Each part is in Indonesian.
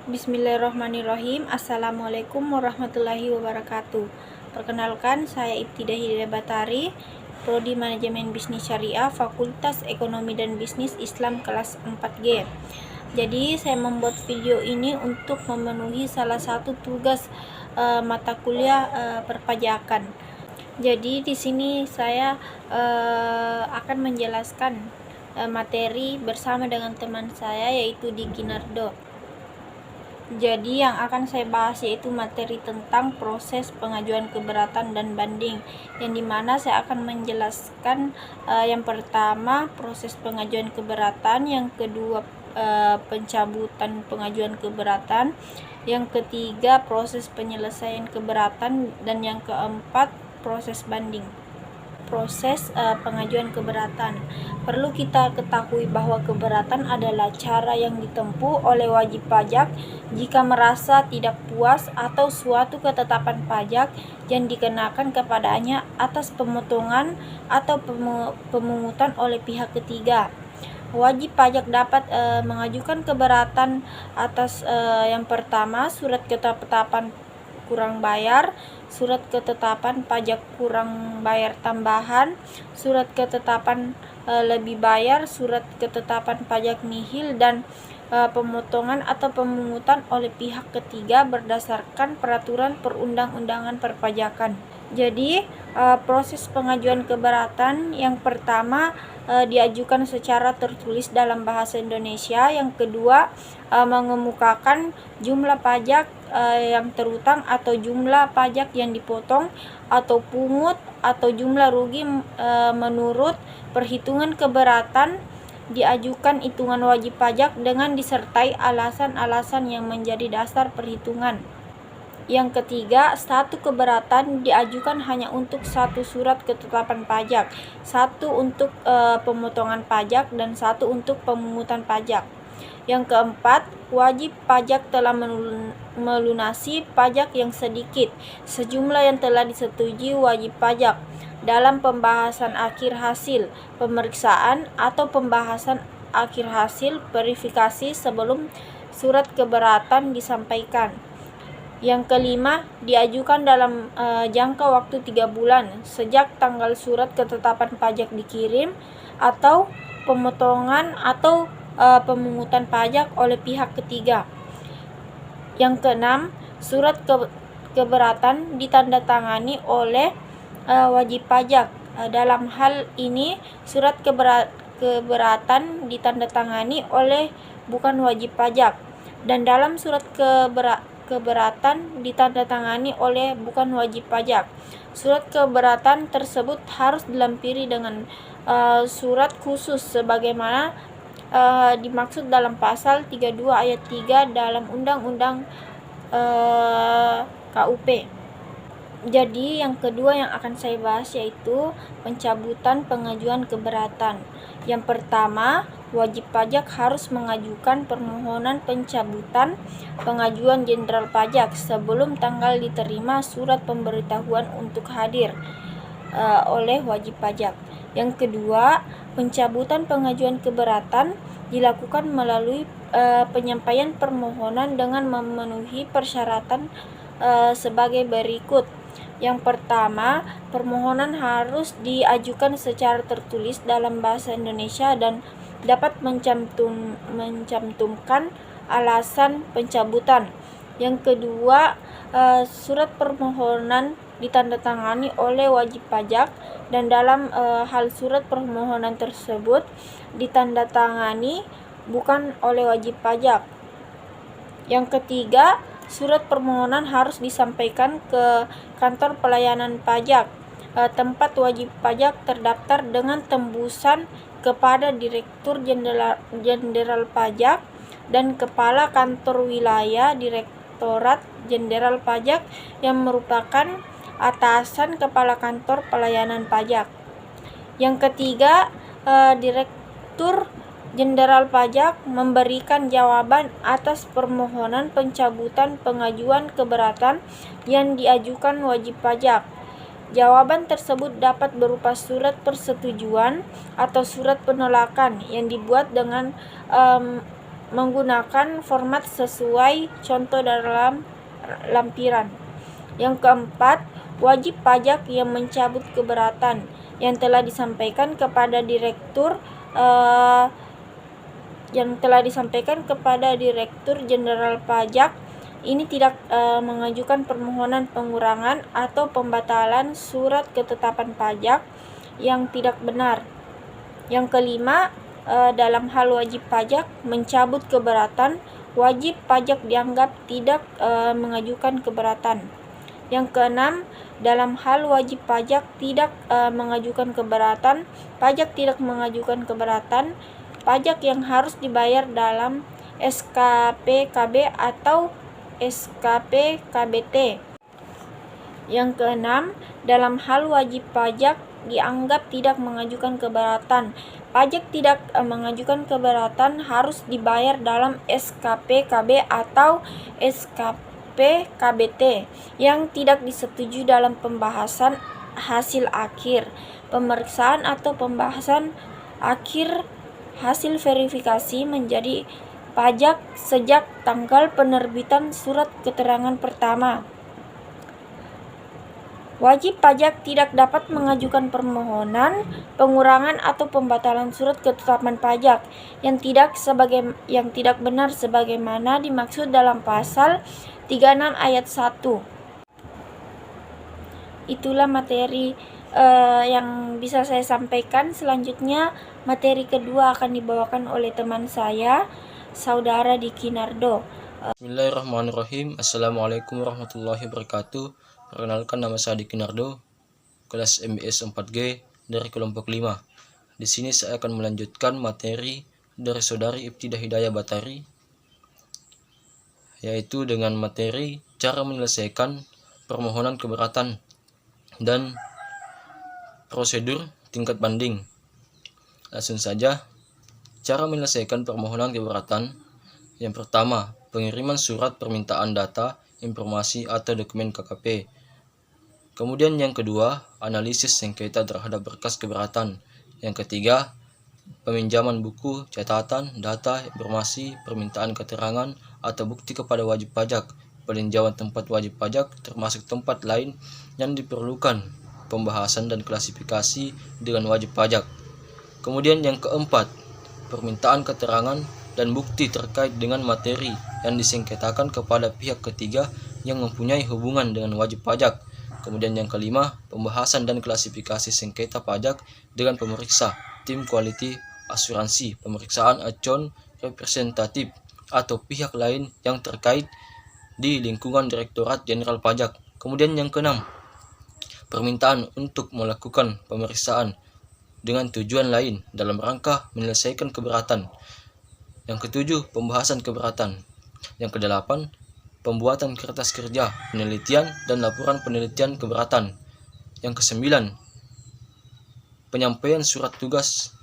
Bismillahirrahmanirrahim. Assalamualaikum warahmatullahi wabarakatuh. Perkenalkan, saya Ibtidah Hidayah Batari, Prodi Manajemen Bisnis Syariah, Fakultas Ekonomi dan Bisnis Islam kelas 4G. Jadi saya membuat video ini untuk memenuhi salah satu tugas mata kuliah perpajakan. Jadi di sini saya akan menjelaskan materi bersama dengan teman saya, yaitu Diki Nardo. Jadi yang akan saya bahas yaitu materi tentang proses pengajuan keberatan dan banding, yang dimana saya akan menjelaskan yang pertama proses pengajuan keberatan, yang kedua pencabutan pengajuan keberatan, yang ketiga proses penyelesaian keberatan, dan yang keempat proses banding. Proses pengajuan keberatan. Perlu kita ketahui bahwa keberatan adalah cara yang ditempuh oleh wajib pajak jika merasa tidak puas atau suatu ketetapan pajak yang dikenakan kepadanya atas pemotongan atau pemungutan oleh pihak ketiga. Wajib pajak dapat mengajukan keberatan atas yang pertama, surat ketetapan kurang bayar, surat ketetapan pajak kurang bayar tambahan, surat ketetapan lebih bayar, surat ketetapan pajak nihil, dan pemotongan atau pemungutan oleh pihak ketiga berdasarkan peraturan perundang-undangan perpajakan. Jadi proses pengajuan keberatan yang pertama diajukan secara tertulis dalam bahasa Indonesia, yang kedua mengemukakan jumlah pajak yang terutang atau jumlah pajak yang dipotong atau pungut atau jumlah rugi menurut perhitungan keberatan. Diajukan hitungan wajib pajak dengan disertai alasan-alasan yang menjadi dasar perhitungan. Yang ketiga, satu keberatan diajukan hanya untuk satu surat ketetapan pajak, satu untuk pemotongan pajak, dan satu untuk pemungutan pajak. Yang keempat, wajib pajak telah melunasi pajak yang sedikit sejumlah yang telah disetujui wajib pajak dalam pembahasan akhir hasil pemeriksaan atau pembahasan akhir hasil verifikasi sebelum surat keberatan disampaikan. Yang kelima, diajukan dalam jangka waktu 3 bulan sejak tanggal surat ketetapan pajak dikirim atau pemotongan atau pemungutan pajak oleh pihak ketiga. Yang keenam, surat keberatan ditandatangani oleh wajib pajak. Dalam hal ini, surat keberatan ditandatangani oleh bukan wajib pajak, dan dalam surat keberatan ditandatangani oleh bukan wajib pajak. Surat keberatan tersebut harus dilampiri dengan surat khusus sebagaimana dimaksud dalam pasal 32 ayat 3 dalam Undang-Undang KUP. Jadi yang kedua yang akan saya bahas yaitu pencabutan pengajuan keberatan. Yang pertama, wajib pajak harus mengajukan permohonan pencabutan pengajuan jenderal pajak sebelum tanggal diterima surat pemberitahuan untuk hadir oleh wajib pajak. Yang kedua, pencabutan pengajuan keberatan dilakukan melalui penyampaian permohonan dengan memenuhi persyaratan sebagai berikut. Yang pertama, permohonan harus diajukan secara tertulis dalam bahasa Indonesia dan dapat mencantumkan alasan pencabutan. Yang kedua, surat permohonan ditandatangani oleh wajib pajak, dan dalam hal surat permohonan tersebut ditandatangani bukan oleh wajib pajak. Yang ketiga, surat permohonan harus disampaikan ke kantor pelayanan pajak tempat wajib pajak terdaftar dengan tembusan kepada Direktur Jenderal Pajak dan Kepala Kantor Wilayah Direktorat Jenderal Pajak yang merupakan atasan Kepala Kantor Pelayanan Pajak. Yang ketiga, Direktur Jenderal Pajak memberikan jawaban atas permohonan pencabutan pengajuan keberatan yang diajukan wajib pajak. Jawaban tersebut dapat berupa surat persetujuan atau surat penolakan yang dibuat dengan menggunakan format sesuai contoh dalam lampiran. Yang keempat, wajib pajak yang mencabut keberatan yang telah disampaikan kepada Direktur Jenderal Pajak ini tidak mengajukan permohonan pengurangan atau pembatalan surat ketetapan pajak yang tidak benar. Yang kelima, dalam hal wajib pajak mencabut keberatan, wajib pajak dianggap tidak mengajukan keberatan. Yang keenam, dalam hal wajib pajak tidak mengajukan keberatan, pajak tidak mengajukan keberatan, pajak yang harus dibayar dalam SKPKB atau SKPKBT. Yang keenam, dalam hal wajib pajak dianggap tidak mengajukan keberatan, pajak tidak mengajukan keberatan harus dibayar dalam SKPKB atau SKPKBT yang tidak disetujui dalam pembahasan hasil akhir, pemeriksaan atau pembahasan akhir hasil verifikasi menjadi pajak sejak tanggal penerbitan surat keterangan pertama. Wajib pajak tidak dapat mengajukan permohonan pengurangan atau pembatalan surat ketetapan pajak yang tidak benar sebagaimana dimaksud dalam pasal 36 ayat 1. Itulah materi yang bisa saya sampaikan. Selanjutnya materi kedua akan dibawakan oleh teman saya, Saudara Diki Nardo. Bismillahirrahmanirrahim. Assalamualaikum warahmatullahi wabarakatuh. Perkenalkan, nama saya Diki Nardo, kelas MBS 4G dari kelompok 5. Di sini saya akan melanjutkan materi dari Saudari Ibtidah Hidayah Batari, yaitu dengan materi cara menyelesaikan permohonan keberatan dan prosedur tingkat banding. Langsung saja, cara menyelesaikan permohonan keberatan. Yang pertama, pengiriman surat permintaan data, informasi atau dokumen KKP. Kemudian yang kedua, analisis sengketa terhadap berkas keberatan. Yang ketiga, peminjaman buku, catatan, data, informasi, permintaan keterangan atau bukti kepada wajib pajak, peninjauan tempat wajib pajak termasuk tempat lain yang diperlukan, pembahasan dan klasifikasi dengan wajib pajak. Kemudian yang keempat, permintaan keterangan dan bukti terkait dengan materi yang disengketakan kepada pihak ketiga yang mempunyai hubungan dengan wajib pajak. Kemudian yang kelima, pembahasan dan klasifikasi sengketa pajak dengan pemeriksa, tim quality asuransi, pemeriksaan acon representatif atau pihak lain yang terkait di lingkungan Direktorat Jenderal Pajak. Kemudian yang keenam, permintaan untuk melakukan pemeriksaan dengan tujuan lain dalam rangka menyelesaikan keberatan. Yang ketujuh, pembahasan keberatan. Yang kedelapan, pembuatan kertas kerja, penelitian dan laporan penelitian keberatan. Yang kesembilan, penyampaian surat tugas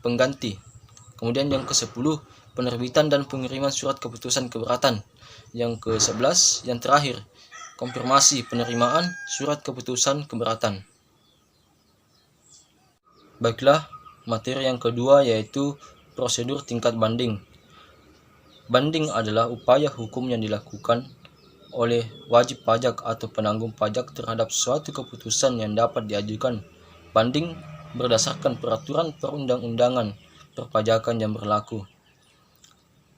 pengganti. Kemudian yang ke-10, penerbitan dan pengiriman surat keputusan keberatan. Yang ke-11, yang terakhir, konfirmasi penerimaan surat keputusan keberatan. Baiklah, materi yang kedua yaitu prosedur tingkat banding. Banding adalah upaya hukum yang dilakukan oleh wajib pajak atau penanggung pajak terhadap suatu keputusan yang dapat diajukan banding berdasarkan peraturan perundang-undangan perpajakan yang berlaku.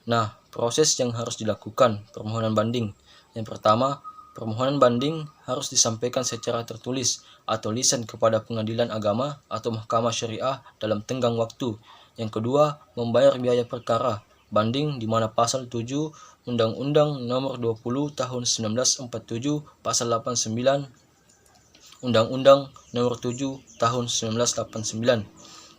Nah, proses yang harus dilakukan permohonan banding. Yang pertama, permohonan banding harus disampaikan secara tertulis atau lisan kepada pengadilan agama atau mahkamah syariah dalam tenggang waktu. Yang kedua, membayar biaya perkara banding di mana pasal 7 Undang-Undang Nomor 20 Tahun 1947, pasal 89 Undang-Undang Nomor 7 Tahun 1989.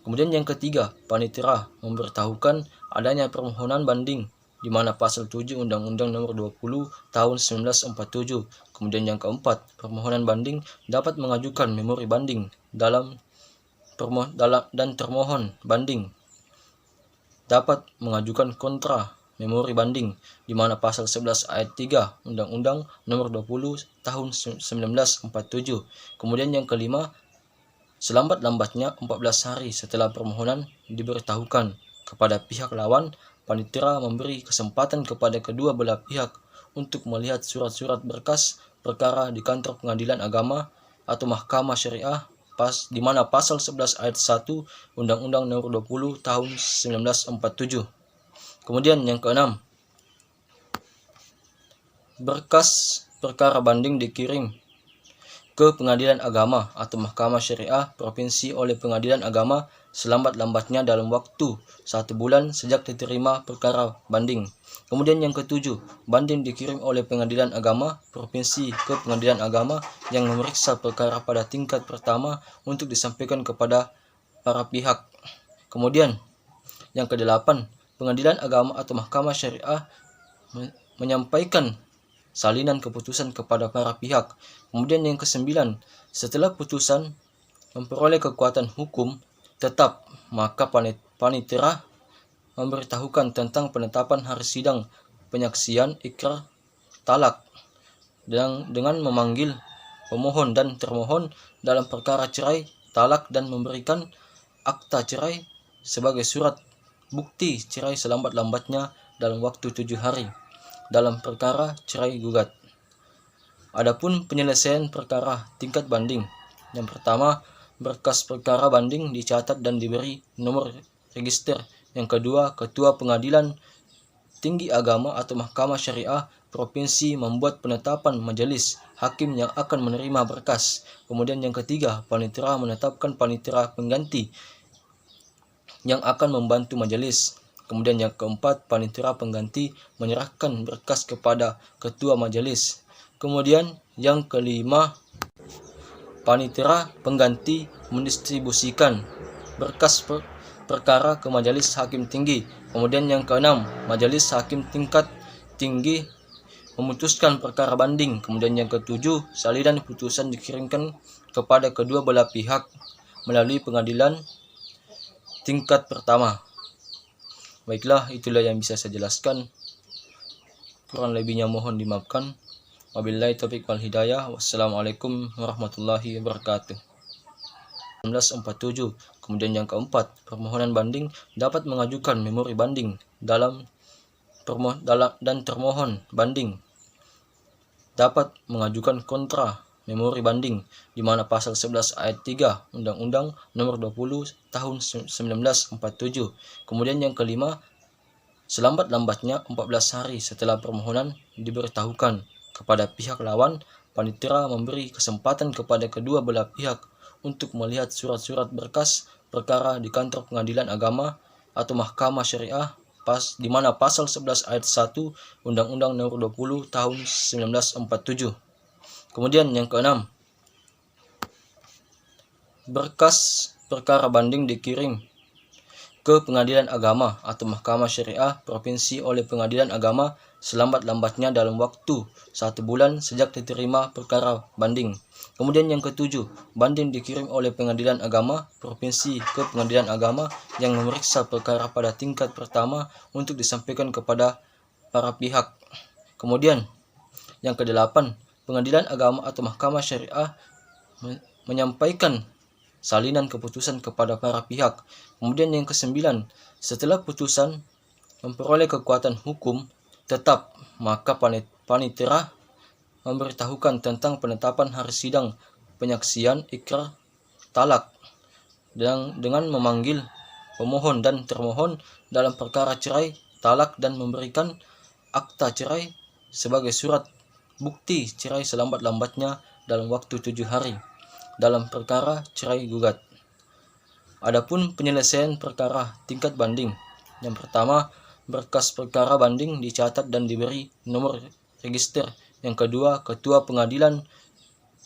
Kemudian yang ketiga, panitera memberitahukan adanya permohonan banding di mana pasal 7 Undang-Undang Nomor 20 Tahun 1947. Kemudian yang keempat, permohonan banding dapat mengajukan memori banding dan termohon banding dapat mengajukan kontra memori banding di mana pasal 11 ayat 3 Undang-Undang Nomor 20 Tahun 1947. Kemudian yang kelima, selambat-lambatnya 14 hari setelah permohonan diberitahukan kepada pihak lawan panitera memberi kesempatan kepada kedua belah pihak untuk melihat surat-surat berkas perkara di kantor pengadilan agama atau mahkamah syariah di mana pasal 11 ayat 1 Undang-Undang Nomor 20 Tahun 1947. Kemudian yang keenam, berkas perkara banding dikirim ke pengadilan agama atau mahkamah syariah provinsi oleh pengadilan agama selambat-lambatnya dalam waktu 1 bulan sejak diterima perkara banding. Kemudian yang ketujuh, banding dikirim oleh pengadilan agama provinsi ke pengadilan agama yang memeriksa perkara pada tingkat pertama untuk disampaikan kepada para pihak. Kemudian yang kedelapan, pengadilan agama atau mahkamah syariah menyampaikan salinan keputusan kepada para pihak. Kemudian yang kesembilan, setelah putusan memperoleh kekuatan hukum tetap, maka panitera memberitahukan tentang penetapan hari sidang penyaksian ikrar talak dengan memanggil pemohon dan termohon dalam perkara cerai talak dan memberikan akta cerai sebagai surat bukti cerai selambat-lambatnya dalam waktu 7 hari dalam perkara cerai gugat. Adapun penyelesaian perkara tingkat banding, yang pertama, berkas perkara banding dicatat dan diberi nomor register. Yang kedua, ketua pengadilan tinggi agama atau mahkamah syariah provinsi membuat penetapan majelis hakim yang akan menerima berkas. Kemudian yang ketiga, panitera menetapkan panitera pengganti yang akan membantu majelis. Kemudian yang keempat, panitera pengganti menyerahkan berkas kepada ketua majelis. Kemudian yang kelima, panitera pengganti mendistribusikan berkas perkara ke majelis hakim tinggi. Kemudian yang keenam, majelis hakim tingkat tinggi memutuskan perkara banding. Kemudian yang ketujuh, salinan putusan dikirimkan kepada kedua belah pihak melalui pengadilan tingkat pertama. Baiklah, itulah yang bisa saya jelaskan. Kurang lebihnya mohon dimaafkan. Wabillahi taufiq wal hidayah. Wassalamualaikum warahmatullahi wabarakatuh. 1947. Kemudian yang keempat, permohonan banding dapat mengajukan memori banding dan termohon banding dapat mengajukan kontra memori banding di mana pasal 11 ayat 3 Undang-Undang Nomor 20 Tahun 1947. Kemudian yang kelima, selambat-lambatnya 14 hari setelah permohonan diberitahukan kepada pihak lawan, panitera memberi kesempatan kepada kedua belah pihak untuk melihat surat-surat berkas perkara di kantor pengadilan agama atau mahkamah syariah di mana pasal 11 ayat 1 Undang-Undang Nomor 20 Tahun 1947. Kemudian yang keenam, berkas perkara banding dikirim ke pengadilan agama atau mahkamah syariah provinsi oleh pengadilan agama selambat-lambatnya dalam waktu 1 bulan sejak diterima perkara banding. Kemudian yang ketujuh, banding dikirim oleh pengadilan agama provinsi ke pengadilan agama yang memeriksa perkara pada tingkat pertama untuk disampaikan kepada para pihak. Kemudian yang kedelapan, pengadilan agama atau mahkamah syariah menyampaikan salinan keputusan kepada para pihak. Kemudian yang kesembilan, setelah putusan memperoleh kekuatan hukum tetap, maka panitera memberitahukan tentang penetapan hari sidang penyaksian ikrar talak dengan memanggil pemohon dan termohon dalam perkara cerai talak dan memberikan akta cerai sebagai surat bukti cerai selambat-lambatnya dalam waktu 7 hari dalam perkara cerai gugat. Adapun penyelesaian perkara tingkat banding, yang pertama, berkas perkara banding dicatat dan diberi nomor register. Yang kedua, ketua pengadilan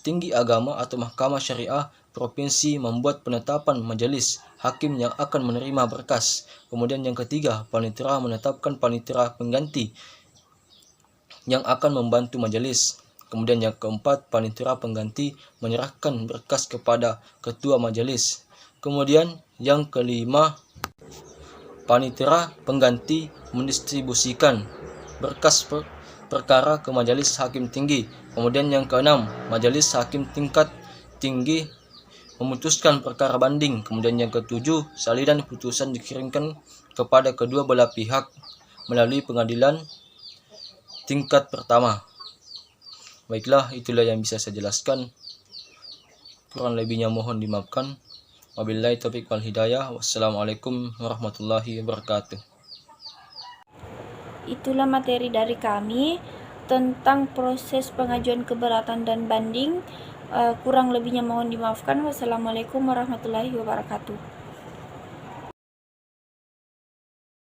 tinggi agama atau mahkamah syariah provinsi membuat penetapan majelis hakim yang akan menerima berkas. Kemudian yang ketiga, panitera menetapkan panitera pengganti yang akan membantu majelis. Kemudian yang keempat, panitera pengganti menyerahkan berkas kepada ketua majelis. Kemudian yang kelima, panitera pengganti mendistribusikan berkas perkara ke majelis hakim tinggi. Kemudian yang keenam, majelis hakim tingkat tinggi memutuskan perkara banding. Kemudian yang ketujuh, salinan putusan dikirimkan kepada kedua belah pihak melalui pengadilan tingkat pertama. Baiklah, itulah yang bisa saya jelaskan. Kurang lebihnya mohon dimaafkan. Wabillahi taufiq wal hidayah. Wassalamualaikum warahmatullahi wabarakatuh. Itulah materi dari kami tentang proses pengajuan keberatan dan banding. Kurang lebihnya mohon dimaafkan. Wassalamualaikum warahmatullahi wabarakatuh.